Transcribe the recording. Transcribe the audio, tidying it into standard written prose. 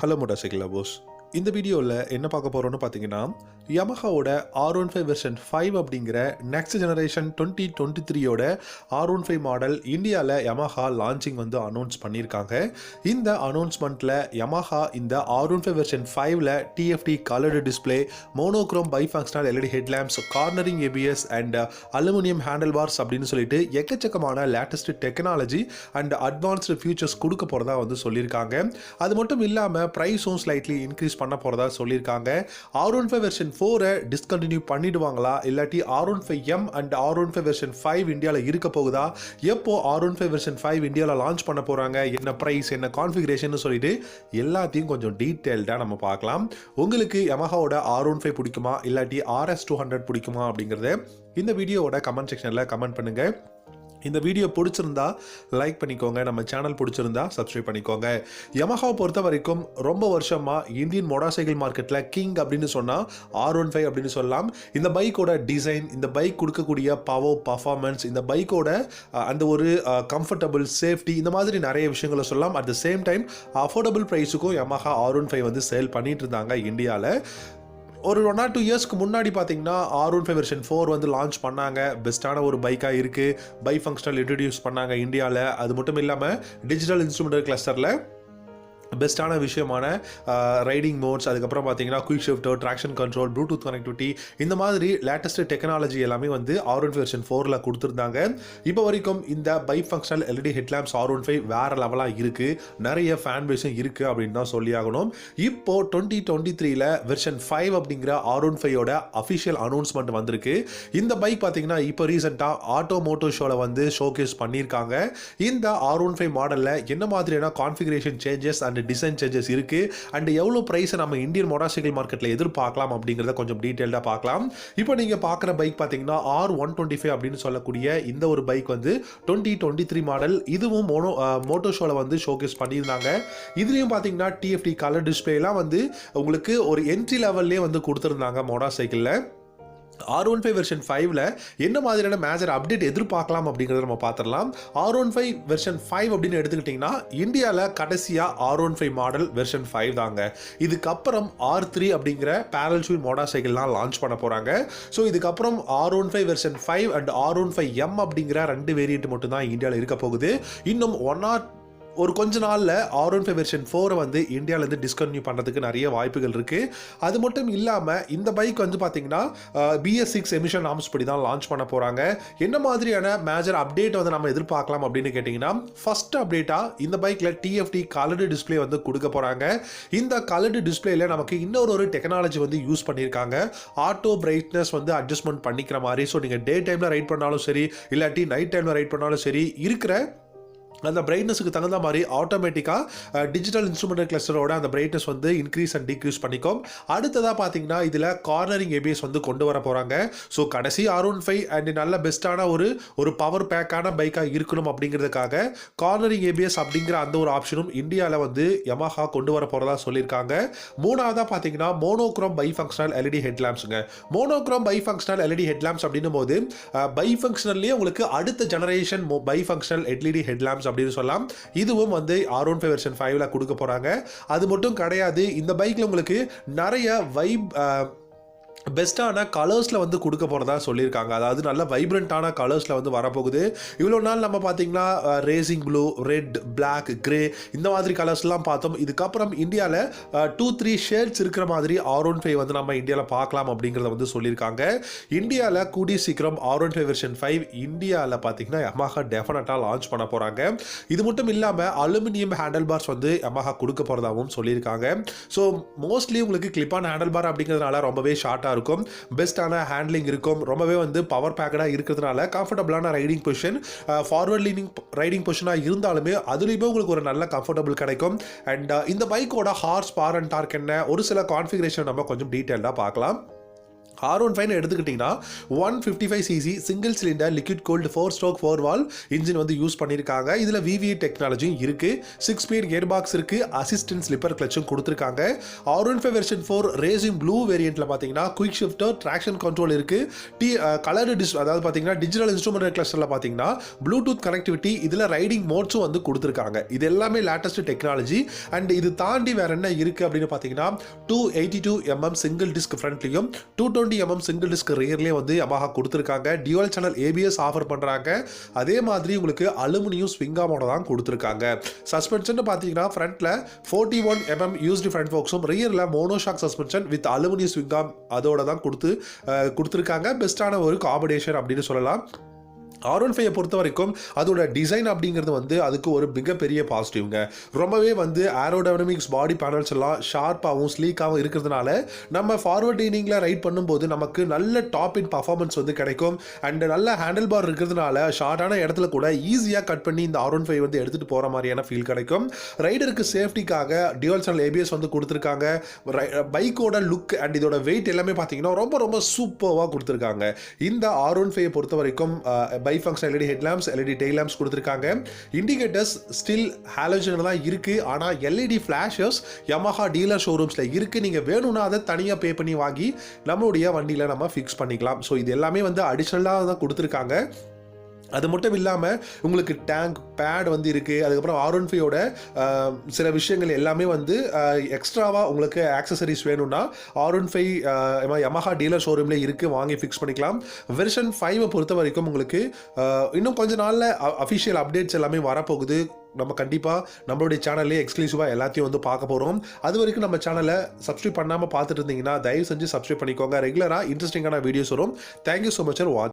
Hello motorcycle lovers. இந்த வீடியோவில் என்ன பார்க்க போகிறோன்னு பார்த்தீங்கன்னா, யமஹாவோட R15 வெர்ஷன் 5 அப்படிங்கிற நெக்ஸ்ட் ஜெனரேஷன் 2023யோட R15 மாடல் இந்தியாவில் யமஹா லான்ச்சிங் வந்து அனௌன்ஸ் பண்ணியிருக்காங்க. இந்த அனௌன்ஸ்மெண்ட்டில் யமஹா இந்த R15 வெர்ஷன் 5ல் TFT coloured display, monochrome bifunctional LED headlamps, cornering ABS and aluminium handle bars அப்படின்னு சொல்லிட்டு எக்கச்சக்கமான latest technology and advanced features கொடுக்க போகிறதா வந்து சொல்லியிருக்காங்க. அது மட்டும் இல்லாமல் ப்ரைஸும் ஸ்லைட்லி இன்க்ரீஸ் பண்ண போகிறதா சொல்லியிருக்காங்க. R15 வெர்ஷன் 4 டிஸ்கண்டினியூ பண்ணிடுவாங்களா, இல்லாட்டி R15M அண்ட் R15 வெர்ஷன் 5 இந்தியாவில் இருக்க போகுதா, எப்போ R15 வெர்ஷன் 5 இந்தியாவில் லான்ச் பண்ண போகிறாங்க, என்ன ப்ரைஸ், என்ன கான்ஃபிகரேஷன் சொல்லிட்டு எல்லாத்தையும் கொஞ்சம் டீட்டெயில்டாக நம்ம பார்க்கலாம். உங்களுக்கு யமஹாவோட R15 பிடிக்குமா இல்லாட்டி RS200 பிடிக்குமா அப்படிங்கிறத இந்த வீடியோவோட கமெண்ட் செக்ஷனில் கமெண்ட் பண்ணுங்கள். இந்த வீடியோ பிடிச்சிருந்தா லைக் பண்ணிக்கோங்க, நம்ம சேனல் பிடிச்சிருந்தா சப்ஸ்கிரைப் பண்ணிக்கோங்க. யமஹாவை பொறுத்த வரைக்கும் ரொம்ப வருஷமாக இந்தியன் மோட்டார் சைக்கிள் மார்க்கெட்டில் கிங் அப்படின்னு சொன்னால் R15 அப்படின்னு சொல்லலாம். இந்த பைக்கோட டிசைன், இந்த பைக் கொடுக்கக்கூடிய பவர், பர்ஃபார்மன்ஸ், இந்த பைக்கோட அந்த ஒரு கம்ஃபர்டபுள், சேஃப்டி, இந்த மாதிரி நிறைய விஷயங்களை சொல்லலாம். At the same time affordable ப்ரைஸுக்கும் யமஹா R15 வந்து சேல் பண்ணிட்டு இருந்தாங்க இந்தியாவில். ஒரு 1 or 2 இயர்ஸ்க்கு முன்னாடி பார்த்தீங்கன்னா R15 வெர்ஷன் 4 வந்து லான்ச் பண்ணாங்க. பெஸ்ட்டான ஒரு பைக்காக இருக்குது. பை ஃபங்க்ஷனல் இன்ட்ரடியூஸ் பண்ணாங்க இந்தியாவில். அது மட்டும் இல்லாமல் டிஜிட்டல் இன்ஸ்ட்ருமெண்டல் கிளஸ்டரில் பெஸ்ட்டான விஷயமான ரைடிங் மோட்ஸ், அதுக்கப்புறம் பார்த்தீங்கன்னா quick shifter, traction control, Bluetooth connectivity, இந்த மாதிரி லேட்டஸ்ட் டெக்னாலஜி எல்லாமே வந்து R15 வெர்ஷன் 4ல் கொடுத்துருந்தாங்க. இப்போ வரைக்கும் இந்த by functional LED headlamps R15 வேறு லெவலாக இருக்குது, நிறைய ஃபேன் பேஸும் இருக்குது அப்படின்னு தான் சொல்லி ஆகணும். இப்போ 2023ல் வெர்ஷன் 5 அப்படிங்கிற R15யோட அஃபிஷியல் அனௌன்ஸ்மெண்ட் வந்திருக்கு. இந்த பைக் பார்த்தீங்கன்னா இப்போ ரீசெண்டாக ஆட்டோ மோட்டோ ஷோவில் வந்து ஷோகேஸ் பண்ணியிருக்காங்க. இந்த R15 மாடலில் என்ன மாதிரியான configuration changes and design changes இருக்கு அண்ட் எவ்வளவு பிரைஸ் நம்ம இந்தியன் மோட்டார் சைக்கிள் மார்க்கெட்ல எதிர்பார்க்கலாம் அப்படிங்கறத கொஞ்சம் டீடைல்டா பார்க்கலாம். இப்போ நீங்க பார்க்குற பைக் பாத்தீங்கன்னா R125 அப்படின்னு சொல்லக்கூடிய இந்த ஒரு பைக் வந்து 2023 மாடல். இதுவும் மோட்டோ ஷோல வந்து ஷோகேஸ் பண்ணியிருந்தாங்க. இதுலயும் பாத்தீங்கன்னா TFT கலர் டிஸ்பிளேலாம் வந்து உங்களுக்கு ஒரு என்ட்ரி லெவல்லே வந்து கொடுத்திருந்தாங்க மோட்டார் சைக்கிள்ல. R15 வெர்ஷன் 5ல் என்ன மாதிரியான மேஜர் அப்டேட் எதிர்பார்க்கலாம் அப்படிங்கிறத நம்ம பார்த்துடலாம். R15 வெர்ஷன் 5 அப்படின்னு எடுத்துக்கிட்டிங்கன்னா இந்தியாவில் கடைசியாக R15 மாடல் வெர்ஷன் 5 தாங்க. இதுக்கப்புறம் R3 அப்படிங்கிற பேரல் ஷூட் மோட்டார் சைக்கிள்லாம் லான்ச் பண்ண போகிறாங்க. ஸோ இதுக்கப்புறம் R15 வெர்ஷன் 5 அண்ட் R15M அப்படிங்கிற 2 வேரியண்ட் மட்டும் தான் இந்தியாவில் இருக்க போகுது. இன்னும் ஒரு கொஞ்ச நாளில் R15 வெர்ஷன் 4 வந்து இந்தியாவிலேருந்து டிஸ்கன்டினியூ பண்ணுறதுக்கு நிறைய வாய்ப்புகள் இருக்குது. அது மட்டும் இல்லாமல் இந்த பைக் வந்து பார்த்தீங்கன்னா BS6 எமிஷன் நார்ம்ஸ் படி தான் லான்ச் பண்ண போகிறாங்க. என்ன மாதிரியான மேஜர் அப்டேட் வந்து நம்ம எதிர்பார்க்கலாம் அப்படின்னு கேட்டிங்கன்னா, ஃபர்ஸ்ட் அப்டேட்டாக இந்த பைக்கில் TFT கலர்டு டிஸ்பிளே வந்து கொடுக்க போகிறாங்க. இந்த கலர்டு டிஸ்பிளேல நமக்கு இன்னொரு டெக்னாலஜி வந்து யூஸ் பண்ணியிருக்காங்க. ஆட்டோ பிரைட்னஸ் வந்து அட்ஜஸ்ட்மெண்ட் பண்ணிக்கிற மாதிரி. ஸோ நீங்கள் டே டைமில் ரைட் பண்ணாலும் சரி, இல்லாட்டி நைட் டைமில் ரைட் பண்ணாலும் சரி, இருக்கிற அந்த பிரைட்னஸுக்கு தகுந்த மாதிரி ஆட்டோமேட்டிக்காக டிஜிட்டல் இன்ஸ்ட்ருமெண்டல் கிளஸ்டரோட அந்த பிரைட்னஸ் வந்து இன்க்ரீஸ் அண்ட் டிக்ரீஸ் பண்ணிக்கும். அடுத்ததாக பார்த்தீங்கன்னா இதில் கார்னரிங் ABS வந்து கொண்டு வர போகிறாங்க. ஸோ கடைசி R15 அண்ட் நல்ல பெஸ்ட்டான ஒரு பவர் பேக்கான பைக்காக இருக்கணும் அப்படிங்கிறதுக்காக கார்னரிங் ABS அப்படிங்கிற அந்த ஒரு ஆப்ஷனும் இந்தியாவில் வந்து யமஹா கொண்டு வர போகிறதா சொல்லியிருக்காங்க. மூணாவதாக பார்த்தீங்கன்னா மோனோக்ரோம் பை ஃபங்க்ஷனல் LED ஹெட்லாம்ப்ஸுங்க. Monochrome bi functional LED headlamps அப்படின்னும் போது பை ஃபங்க்ஷனல்லேயே உங்களுக்கு அடுத்த generation bi functional LED headlamps அப்படின்னு சொல்லலாம். இதுவும் வந்து R15 வெர்ஷன் 5ல கொடுக்க போறாங்க. அது மட்டும் கிடையாது, இந்த பைக்ல உங்களுக்கு நிறைய பெஸ்ட்டான கலர்ஸில் வந்து கொடுக்க போகிறதா சொல்லியிருக்காங்க. அதாவது நல்ல வைப்ரண்ட்டான கலர்ஸில் வந்து வரப்போகுது. இவ்வளோ நாள் நம்ம பார்த்தீங்கன்னா racing blue, red, black, grey, இந்த மாதிரி கலர்ஸ்லாம் பார்த்தோம். இதுக்கப்புறம் இந்தியாவில் 2-3 ஷேட்ஸ் இருக்கிற மாதிரி R15 வந்து நம்ம இந்தியாவில் பார்க்கலாம் அப்படிங்கிறத வந்து சொல்லியிருக்காங்க. இந்தியாவில் கூடிய சீக்கிரம் R15 வெர்ஷன் 5 இந்தியாவில் பார்த்தீங்கன்னா யமஹா டெஃபினட்டாக லான்ச் பண்ண போகிறாங்க. இது மட்டும் இல்லாமல் அலுமினியம் ஹேண்டில் பார்ஸ் வந்து யமஹா கொடுக்க போகிறதாகவும் சொல்லியிருக்காங்க. ஸோ மோஸ்ட்லி உங்களுக்கு கிளிப்பான ஹேண்டில் பார் அப்படிங்கிறதுனால ரொம்பவே ஷார்ட்டாக இருக்கும், பெஸ்ட்டான ஹேண்ட்லிங் இருக்கும், ரொம்பவே வந்து பவர் பேக்கடாக இருக்கிறதுனால கம்ஃபர்டபுளான riding position, forward leaning riding பொசிஷனாக இருந்தாலுமே அதுலேயுமே உங்களுக்கு ஒரு நல்ல கம்ஃபர்டபுள் கிடைக்கும். அண்ட் இந்த பைக்கோட ஹார்ஸ் பவர் அண்ட் டார்க் என்ன, ஒரு சில கான்ஃபிகரேஷன் நம்ம கொஞ்சம் டீட்டெயில்டாக பார்க்கலாம். R15 எடுத்துக்கிட்டிங்கன்னா 155cc single cylinder liquid gold 4-stroke 4-valve engine வந்து யூஸ் பண்ணியிருக்காங்க. இதில் VVA டெக்னாலஜியும் இருக்குது. 6-speed கியர் பாக்ஸ் இருக்குது. அசிஸ்டன்ட் ஸ்லிப்பர் கிளச்சும் கொடுத்துருக்காங்க. R15 வெர்ஷன் 4 ரேசிங் ப்ளூ வேரியண்ட்டில் பார்த்தீங்கன்னா குயிக் ஷிஃப்டர் ட்ராக்ஷன் கண்ட்ரோல் இருக்குது. கலர் அதாவது பார்த்தீங்கன்னா டிஜிட்டல் இன்ஸ்ட்ருமெண்ட் கிளஸ்டரில் பார்த்தீங்கன்னா ப்ளூடூத் கனெக்டிவிட்டி, இதில் ரைடிங் மோட்ஸும் வந்து கொடுத்துருக்காங்க. இது எல்லாமே லேட்டஸ்ட் டெக்னாலஜி. அண்ட் இது தாண்டி வேற என்ன இருக்குது அப்படின்னு பார்த்தீங்கன்னா 282mm சிங்கிள் டிஸ்க் ஃப்ரண்ட்லையும் 220mm சிங்கிள் டிஸ்க் ரியர்லேயே வந்து Yamaha கொடுத்துருக்காங்க. டியூவல் சேனல் ABS ஆஃபர் பண்ணுறாங்க. அதே மாதிரி உங்களுக்கு அலுமினியம் ஸ்விங் ஆர்மோட தான் கொடுத்துருக்காங்க. சஸ்பென்ஷன் பார்த்தீங்கன்னா ஃப்ரண்ட்டில் 41mm யூஸ்டு ஃப்ரண்ட் ஃபோக்ஸும் ரியரில் monoshock suspension with aluminium swing arm அதோட தான் கொடுத்துருக்காங்க. பெஸ்ட்டான ஒரு காம்பினேஷன் அப்படின்னு சொல்லலாம். R15 பொறுத்த வரைக்கும் அதோட டிசைன் அப்படிங்கிறது வந்து அதுக்கு ஒரு மிகப்பெரிய பாசிட்டிவ்ங்க. ரொம்பவே வந்து ஏரோடைனமிக்ஸ் பாடி பேனல்ஸ் எல்லாம் ஷார்ப்பாகவும் ஸ்லீக்காகவும் இருக்கிறதுனால நம்ம ஃபார்வர்ட் லீனிங்கில் ரைட் பண்ணும்போது நமக்கு நல்ல டாப் இன் பர்ஃபார்மன்ஸ் வந்து கிடைக்கும். அண்ட் நல்ல ஹேண்டில் பார் இருக்கிறதுனால ஷார்ட்டான இடத்துல கூட ஈஸியாக கட் பண்ணி இந்த R15 வந்து எடுத்துகிட்டு போகிற மாதிரியான ஃபீல் கிடைக்கும். ரைடருக்கு சேஃப்டிக்காக டியூவல் சேனல் ABS வந்து கொடுத்துருக்காங்க. பைக்கோட லுக் அண்ட் இதோட வெயிட் எல்லாமே பார்த்தீங்கன்னா ரொம்ப ரொம்ப சூப்பராக கொடுத்துருக்காங்க. இந்த R15 பொறுத்த வரைக்கும் பைஃபங்க்ஷன் LED headlamps, LED tail Lamb's கொடுத்துருக்காங்க. இண்டிகேட்டர்ஸ் ஸ்டில் ஹாலோஜன் தான் இருக்குது. ஆனால் LED ஃப்ளாஷஸ் Yamaha டீலர் ஷோரூம்ஸில் இருக்குது. நீங்கள் வேணும்னா அதை தனியாக பே பண்ணி வாங்கி நம்மளுடைய வண்டியில் நம்ம ஃபிக்ஸ் பண்ணிக்கலாம். ஸோ இது எல்லாமே வந்து அடிஷ்னலாக தான் கொடுத்துருக்காங்க. அது மட்டும் இல்லாமல் உங்களுக்கு டேங்க் பேட் வந்து இருக்குது. அதுக்கப்புறம் R15ஓட சில விஷயங்கள் எல்லாமே வந்து எக்ஸ்ட்ராவாக உங்களுக்கு ஆக்சசரிஸ் வேணும்னா R15 Yamaha டீலர் ஷோரூம்லேயே இருக்குது, வாங்கி ஃபிக்ஸ் பண்ணிக்கலாம். வெர்ஷன் 5 பொறுத்த வரைக்கும் உங்களுக்கு இன்னும் கொஞ்ச நாளில் அஃபிஷியல் அப்டேட்ஸ் எல்லாமே வரப்போகுது. நம்ம கண்டிப்பாக நம்மளுடைய சேனல்லே எக்ஸ்க்ளூசிவாக எல்லாத்தையும் வந்து பார்க்க போகிறோம். அது வரைக்கும் நம்ம சேனலை சப்ஸ்கிரைப் பண்ணாமல் பார்த்துட்டு இருந்தீங்கன்னா தயவு செஞ்சு சப்ஸ்கிரைப் பண்ணிக்கோங்க. ரெகுலராக இன்ட்ரெஸ்டிங்கான வீடியோஸ் வரும். தேங்க்யூ ஸோ மச் ஃபார் வாட்சிங்.